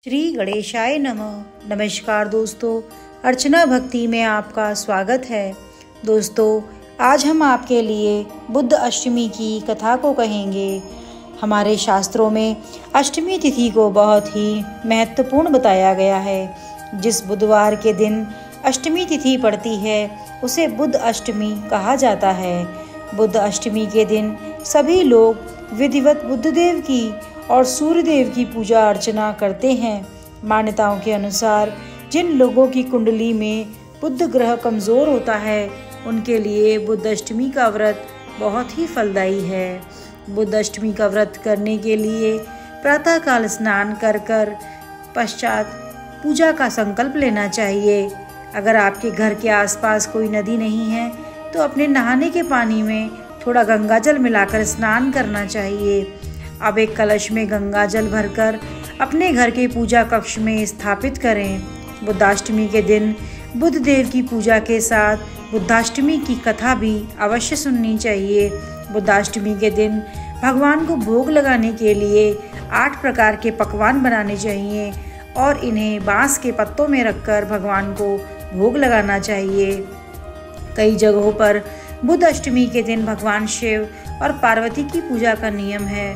श्री गणेशाय नमः। नमस्कार दोस्तों, अर्चना भक्ति में आपका स्वागत है। दोस्तों, आज हम आपके लिए बुद्ध अष्टमी की कथा को कहेंगे। हमारे शास्त्रों में अष्टमी तिथि को बहुत ही महत्वपूर्ण बताया गया है। जिस बुधवार के दिन अष्टमी तिथि पड़ती है उसे बुद्ध अष्टमी कहा जाता है। बुद्ध अष्टमी के दिन सभी लोग विधिवत बुद्धदेव की और सूर्यदेव की पूजा अर्चना करते हैं। मान्यताओं के अनुसार जिन लोगों की कुंडली में बुध ग्रह कमज़ोर होता है उनके लिए बुद्ध अष्टमी का व्रत बहुत ही फलदायी है। बुद्ध अष्टमी का व्रत करने के लिए प्रातःकाल स्नान कर पश्चात पूजा का संकल्प लेना चाहिए। अगर आपके घर के आसपास कोई नदी नहीं है तो अपने नहाने के पानी में थोड़ा गंगाजल मिलाकर स्नान करना चाहिए। अब एक कलश में गंगा जल भरकर अपने घर के पूजा कक्ष में स्थापित करें। बुद्धाष्टमी के दिन बुद्ध देव की पूजा के साथ बुद्धाष्टमी की कथा भी अवश्य सुननी चाहिए। बुद्धाष्टमी के दिन भगवान को भोग लगाने के लिए 8 प्रकार के पकवान बनाने चाहिए और इन्हें बांस के पत्तों में रखकर भगवान को भोग लगाना चाहिए। कई जगहों पर बुद्ध अष्टमी के दिन भगवान शिव और पार्वती की पूजा का नियम है।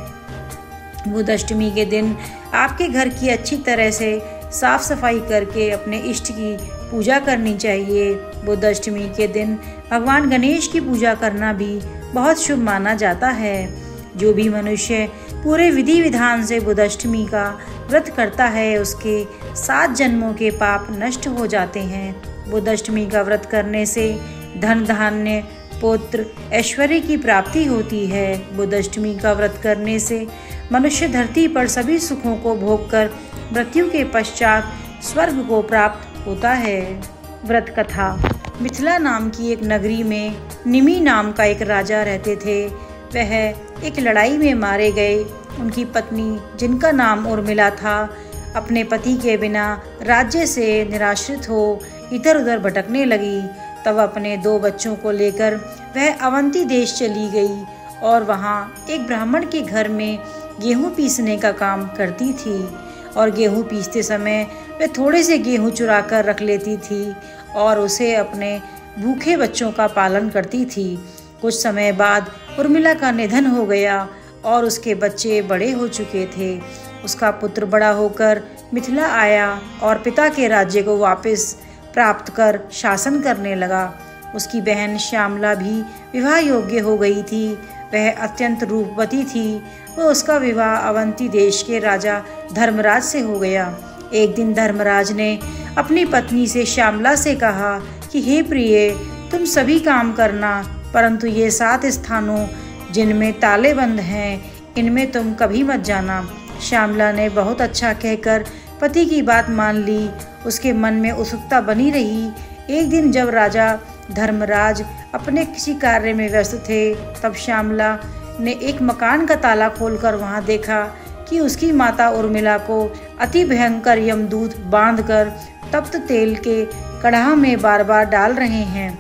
बुद्ध अष्टमी के दिन आपके घर की अच्छी तरह से साफ सफाई करके अपने इष्ट की पूजा करनी चाहिए। बुद्ध अष्टमी के दिन भगवान गणेश की पूजा करना भी बहुत शुभ माना जाता है। जो भी मनुष्य पूरे विधि विधान से बुद्ध अष्टमी का व्रत करता है उसके 7 जन्मों के पाप नष्ट हो जाते हैं। बुद्ध अष्टमी का व्रत करने से धन धान्य पुत्र ऐश्वर्य की प्राप्ति होती है। बुद्ध अष्टमी का व्रत करने से मनुष्य धरती पर सभी सुखों को भोगकर मृत्यु के पश्चात स्वर्ग को प्राप्त होता है। व्रत कथा। मिथिला नाम की एक नगरी में निमि नाम का एक राजा रहते थे। वह एक लड़ाई में मारे गए। उनकी पत्नी, जिनका नाम उर्मिला था, अपने पति के बिना राज्य से निराश्रित हो इधर उधर भटकने लगी। तब अपने 2 बच्चों को लेकर वह अवंती देश चली गई और वहाँ एक ब्राह्मण के घर में गेहूं पीसने का काम करती थी। और गेहूं पीसते समय वह थोड़े से गेहूं चुरा कर रख लेती थी और उसे अपने भूखे बच्चों का पालन करती थी। कुछ समय बाद उर्मिला का निधन हो गया और उसके बच्चे बड़े हो चुके थे। उसका पुत्र बड़ा होकर मिथिला आया और पिता के राज्य को वापस प्राप्त कर शासन करने लगा। उसकी बहन श्यामला भी विवाह योग्य हो गई थी। वह अत्यंत रूपवती थी। वह उसका विवाह अवंती देश के राजा धर्मराज से हो गया। एक दिन धर्मराज ने अपनी पत्नी से श्यामला से कहा कि हे प्रिय, तुम सभी काम करना, परंतु ये 7 स्थानों जिनमें ताले बंद हैं इनमें तुम कभी मत जाना। श्यामला ने बहुत अच्छा कहकर पति की बात मान ली। उसके मन में उत्सुकता बनी रही। एक दिन जब राजा धर्मराज अपने किसी कार्य में व्यस्त थे तब श्यामला ने एक मकान का ताला खोलकर वहां देखा कि उसकी माता उर्मिला को अति भयंकर यमदूत बांधकर तप्त तेल के कड़ाह में बार बार डाल रहे हैं।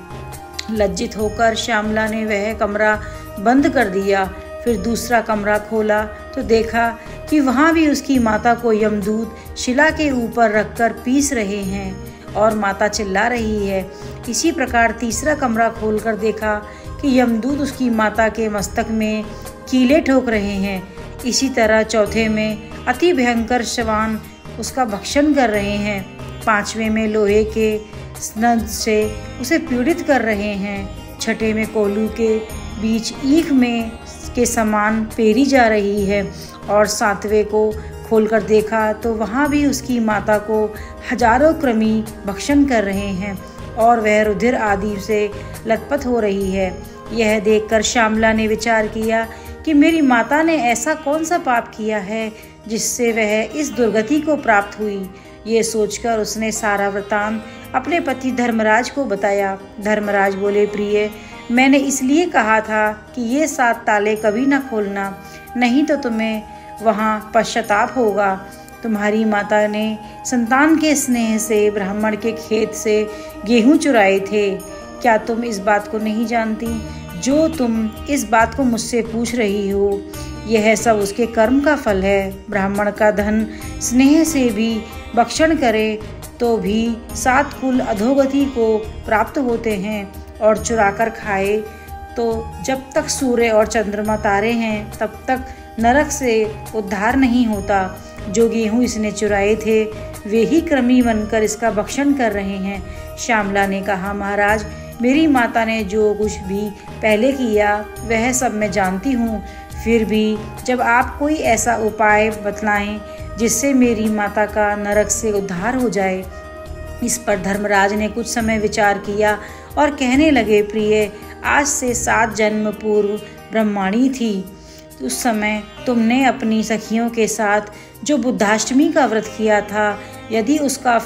लज्जित होकर श्यामला ने वह कमरा बंद कर दिया। फिर दूसरा कमरा खोला तो देखा कि वहाँ भी उसकी माता को यमदूत शिला के ऊपर रखकर पीस रहे हैं और माता चिल्ला रही है। इसी प्रकार तीसरा कमरा खोलकर देखा कि यमदूत उसकी माता के मस्तक में कीले ठोक रहे हैं। इसी तरह चौथे में अति भयंकर शवान उसका भक्षण कर रहे हैं। 5वें में लोहे के स्नद से उसे पीड़ित कर रहे हैं। 6ठे में कोल्हू के बीच ईख में के समान पेरी जा रही है और 7वें को खोलकर देखा तो वहाँ भी उसकी माता को हजारों कृमि भक्षण कर रहे हैं और वह रुधिर आदि से लथपथ हो रही है। यह देखकर श्यामला ने विचार किया कि मेरी माता ने ऐसा कौन सा पाप किया है जिससे वह इस दुर्गति को प्राप्त हुई। ये सोचकर उसने सारा वृतांत अपने पति धर्मराज को बताया। धर्मराज बोले, प्रिय, मैंने इसलिए कहा था कि ये 7 ताले कभी न खोलना, नहीं तो तुम्हें वहाँ पश्चाताप होगा। तुम्हारी माता ने संतान के स्नेह से ब्राह्मण के खेत से गेहूं चुराए थे। क्या तुम इस बात को नहीं जानती? जो तुम इस बात को मुझसे पूछ रही हो यह सब उसके कर्म का फल है। ब्राह्मण का धन स्नेह से भी भक्षण करे तो भी 7 कुल अधोगति को प्राप्त होते हैं, और चुराकर खाए तो जब तक सूर्य और चंद्रमा तारे हैं तब तक नरक से उद्धार नहीं होता। जो गेहूँ इसने चुराए थे वे ही कृमि बनकर इसका भक्षण कर रहे हैं। श्यामला ने कहा, महाराज, मेरी माता ने जो कुछ भी पहले किया वह सब मैं जानती हूँ, फिर भी जब आप कोई ऐसा उपाय बतलाएं जिससे मेरी माता का नरक से उद्धार हो जाए। इस पर धर्मराज ने कुछ समय विचार किया और कहने लगे, प्रिय, आज से 7 जन्म पूर्व ब्रह्माणी थी। उस समय तुमने अपनी सखियों के साथ जो बुद्धाष्टमी का व्रत किया था, यदि उसका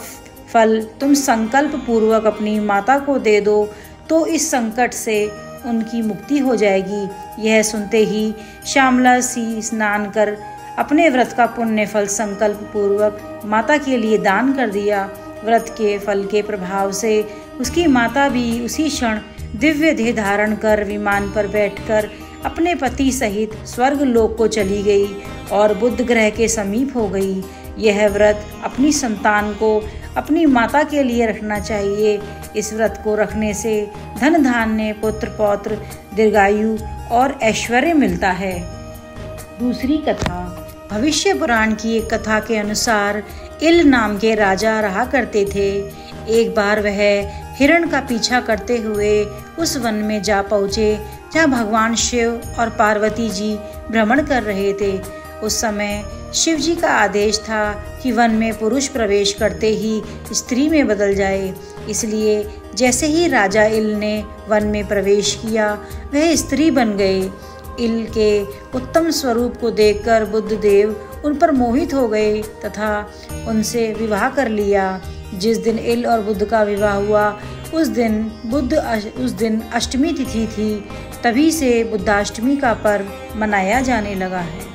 फल तुम संकल्प पूर्वक अपनी माता को दे दो तो इस संकट से उनकी मुक्ति हो जाएगी। यह सुनते ही श्यामला सी स्नान कर अपने व्रत का पुण्य फल संकल्प पूर्वक माता के लिए दान कर दिया। व्रत के फल के प्रभाव से उसकी माता भी उसी क्षण दिव्य देह धारण कर विमान पर बैठकर अपने पति सहित स्वर्ग लोक को चली गई और बुध ग्रह के समीप हो गई। यह व्रत अपनी संतान को अपनी माता के लिए रखना चाहिए। इस व्रत को रखने से धन धान्य, पुत्र पौत्र, दीर्घायु और ऐश्वर्य मिलता है। दूसरी कथा। भविष्य पुराण की एक कथा के अनुसार इल नाम के राजा रहा करते थे। एक बार वह हिरण का पीछा करते हुए उस वन में जा पहुँचे जहाँ भगवान शिव और पार्वती जी भ्रमण कर रहे थे। उस समय शिव जी का आदेश था कि वन में पुरुष प्रवेश करते ही स्त्री में बदल जाए। इसलिए जैसे ही राजा इल ने वन में प्रवेश किया वह स्त्री बन गए। इल के उत्तम स्वरूप को देखकर बुद्धदेव उन पर मोहित हो गए तथा उनसे विवाह कर लिया। जिस दिन इल और बुद्ध का विवाह हुआ उस दिन अष्टमी तिथि थी। तभी से बुद्धाष्टमी का पर्व मनाया जाने लगा है।